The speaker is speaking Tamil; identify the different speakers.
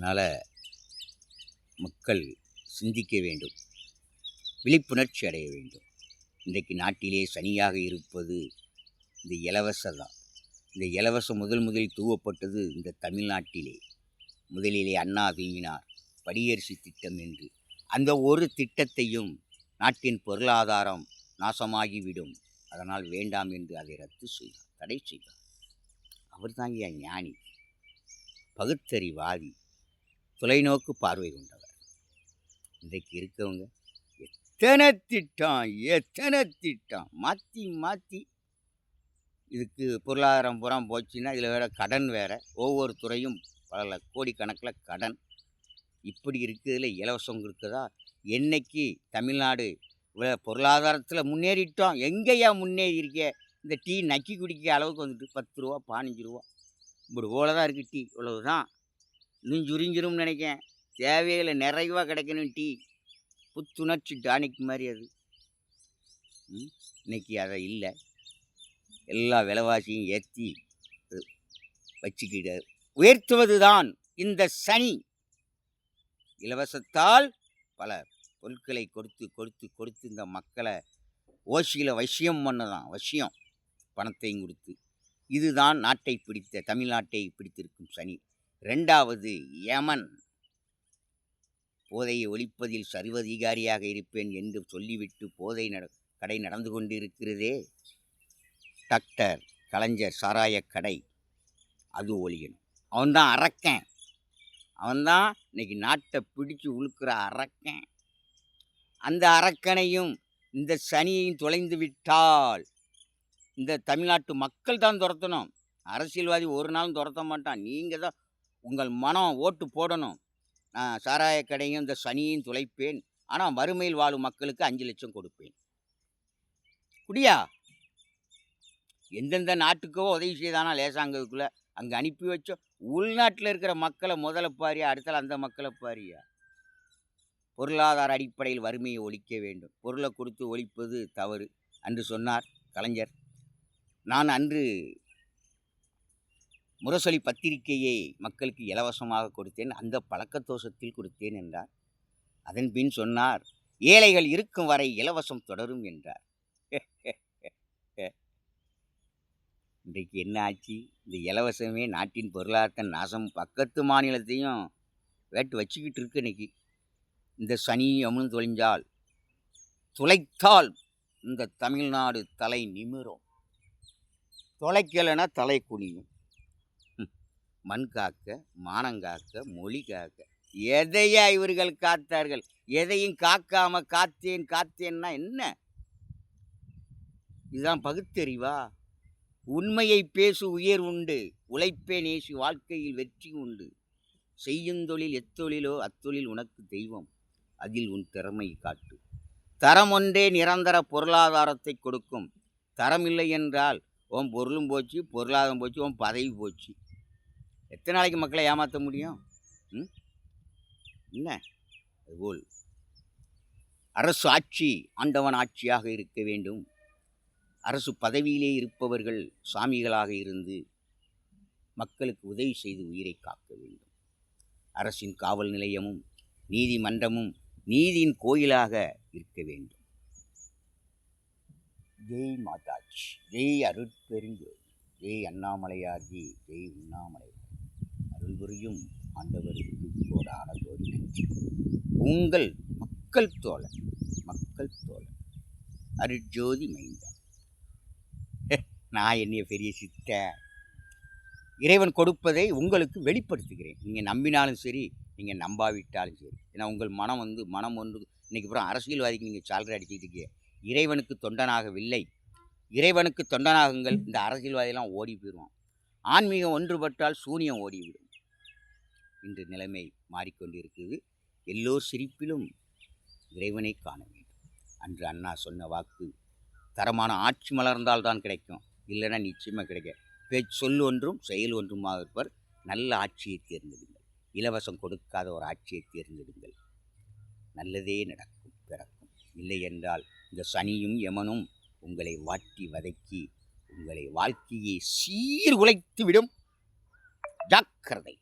Speaker 1: அதனால் மக்கள் சிந்திக்க வேண்டும், விழிப்புணர்ச்சி அடைய வேண்டும். இன்றைக்கு நாட்டிலே சனியாக இருப்பது இந்த இலவசம் தான். இந்த இலவசம் முதலில் தூவப்பட்டது இந்த தமிழ்நாட்டிலே. முதலிலே அண்ணா தூவினார் படியரிசி திட்டம் என்று. அந்த ஒரு திட்டத்தையும் நாட்டின் பொருளாதாரம் நாசமாகிவிடும், அதனால் வேண்டாம் என்று அதை ரத்து செய்தார், தடை செய்தார். அவர் தாங்க ஞானி, பகுத்தறிவாதி, தொலைநோக்கு பார்வை கொண்டவர். இன்றைக்கு இருக்கவங்க எத்தனை திட்டம் மாற்றி மாற்றி இதுக்கு பொருளாதாரம் புறம் போச்சுன்னா இதில் வேறு கடன் வேறு, ஒவ்வொரு துறையும் பல கோடிக்கணக்கில் கடன். இப்படி இருக்கிறதுல இலவசம் இருக்குதா? என்னைக்கு தமிழ்நாடு பொருளாதாரத்தில் முன்னேறிட்டோம்? எங்கேயா முன்னேறி இருக்க? இந்த டீ நக்கி குடிக்க அளவுக்கு வந்துட்டு 10 ரூபா 15 ரூபா இப்படி போல தான் இருக்குது டீ. இவ்வளவு தான், இன்னும் சுருங்கிரும்னு நினைக்கேன். தேவையில்லை, நிறைவாக கிடைக்கணும் டீ. புத்துணர்ச்சி டானிக் மாதிரி அது. இன்னைக்கு அதை இல்லை, எல்லா விலைவாசியும் ஏற்றி வச்சுக்கிட்டு உயர்த்துவது தான் இந்த சனி. இலவசத்தால் பல பொருட்களை கொடுத்து கொடுத்து கொடுத்து இந்த மக்களை ஓசியில் வசியம் பண்ணதான், வசியம் பணத்தையும் கொடுத்து. இதுதான் நாட்டை பிடித்த, தமிழ்நாட்டை பிடித்திருக்கும் சனி. 2வது யமன். போதையை ஒழிப்பதில் சர்வதிகாரியாக இருப்பேன் என்று சொல்லிவிட்டு போதை கடை நடந்து கொண்டிருக்கிறதே, டாக்டர் கலைஞர் சாராய கடை, அது ஒழியணும். அவன்தான் அரக்கன், அவன்தான் இன்னைக்கு நாட்டை பிடிச்சு உழுக்கிற அரக்கன். அந்த அரக்கனையும் இந்த சனியையும் தொலைந்து விட்டால் இந்த தமிழ்நாட்டு மக்கள் தான் துரத்தணும். அரசியல்வாதி ஒரு நாளும் துரத்த மாட்டான். நீங்கள் தான் உங்கள் மனம் ஓட்டு போடணும். நான் சாராய கடையும் இந்த சனியையும் துளைப்பேன், ஆனால் வறுமையில் வாழும் மக்களுக்கு 5 லட்சம் கொடுப்பேன். குடியா? எந்தெந்த நாட்டுக்கோ உதவி செய்தானா லேசாங்கதுக்குள்ளே அங்கே அனுப்பி வச்சோம். உள்நாட்டில் இருக்கிற மக்களை முதல்ல பாரியா, அடுத்தால் அந்த மக்களை பாரியா. பொருளாதார அடிப்படையில் வறுமையை ஒழிக்க வேண்டும். பொருளை கொடுத்து ஒழிப்பது தவறு அன்று சொன்னார் கலைஞர். நான் அன்று முரசொலி பத்திரிகையை மக்களுக்கு இலவசமாக கொடுத்தேன், அந்த பழக்கத்தோஷத்தில் கொடுத்தேன் என்றார். அதன் பின் சொன்னார், ஏழைகள் இருக்கும் வரை இலவசம் தொடரும் என்றார். இன்றைக்கு என்ன ஆச்சு? இந்த இலவசமே நாட்டின் பொருளாதார நாசம், பக்கத்து மாநிலத்தையும் வேட்டு வச்சுக்கிட்டு இருக்கு. இன்னைக்கு இந்த சனி அமுன் துளைத்தால் இந்த தமிழ்நாடு தலை நிமிரும். தொலைக்கலைன்னா தலை குனியும். மண் காக்க, மானங்காக்க, மொழி காக்க, எதையா இவர்கள் காத்தார்கள்? எதையும் காக்காம காத்தேன்னா என்ன? இதுதான் பகுத்தறிவா? உண்மையை பேசு உயர் உண்டு, உழைப்பே நேசி வாழ்க்கையில் வெற்றி உண்டு. செய்யுந்தொழில் எத்தொழிலோ அத்தொழில் உனக்கு தெய்வம், அதில் உன் திறமை காட்டு. தரம் ஒன்றே நிரந்தர பொருளாதாரத்தை கொடுக்கும். தரம் இல்லை என்றால் உன் பொருளும் போச்சு, பொருளாதாரம் போச்சு, உன் பதவி போச்சு. எத்தனை நாளைக்கு மக்களை ஏமாற்ற முடியும்? என்ன? அதுபோல் அரசு ஆட்சி ஆண்டவன் ஆட்சியாக இருக்க வேண்டும். அரசு பதவியிலே இருப்பவர்கள் சாமிகளாக இருந்து மக்களுக்கு உதவி செய்து உயிரை காக்க வேண்டும். அரசின் காவல் நிலையமும் நீதிமன்றமும் நீதியின் கோயிலாக இருக்க வேண்டும். ஜெய் மாதாஜி, ஜெய் அருட்பெருஞ்சோதி, ஜெய் அண்ணாமலையார்ஜி, ஜெய் உண்ணாமலை. அருள் புரியும் ஆண்டவருக்கு கோடான கோடி நன்றி. உங்கள் மக்கள் தோழன் அருட்ஜோதி மைந்தன். நான் என்னைய பெரிய சித்த இறைவன் கொடுப்பதை உங்களுக்கு வெளிப்படுத்துகிறேன். நீங்கள் நம்பினாலும் சரி, நீங்கள் நம்பாவிட்டாலும் சரி. ஏன்னா உங்கள் மனம் ஒன்று. இன்றைக்கி அப்புறம் அரசியல்வாதிக்கு நீங்கள் சால்ரை அடிச்சுட்டு இருக்கீங்க. இறைவனுக்கு தொண்டனாகவில்லை, இறைவனுக்கு தொண்டனாகுங்கள். இந்த அரசியல்வாதியெல்லாம் ஓடி போயிடுவான். ஆன்மீகம் ஒன்றுபட்டால் சூனியம் ஓடிவிடும். இன்று நிலைமை மாறிக்கொண்டிருக்குது. எல்லோர் சிரிப்பிலும் இறைவனை காண வேண்டும். அன்று அண்ணா சொன்ன வாக்கு, தரமான ஆட்சி மலர்ந்தால் தான் கிடைக்கும், இல்லைன்னா நிச்சயமாக கிடைக்க. சொல் ஒன்றும் செயல் ஒன்றுமாக இருப்பர். நல்ல ஆட்சியை தேர்ந்தெடுங்கள். இலவசம் கொடுக்காத ஒரு ஆட்சியை தேர்ந்தெடுங்கள். நல்லதே நடக்கும், பிறக்கும். இல்லை என்றால் இந்த சனியும் யமனும் உங்களை வாட்டி வதக்கி உங்களை வாழ்க்கையை சீர்குலைத்து விடும். ஜாக்கிரதை.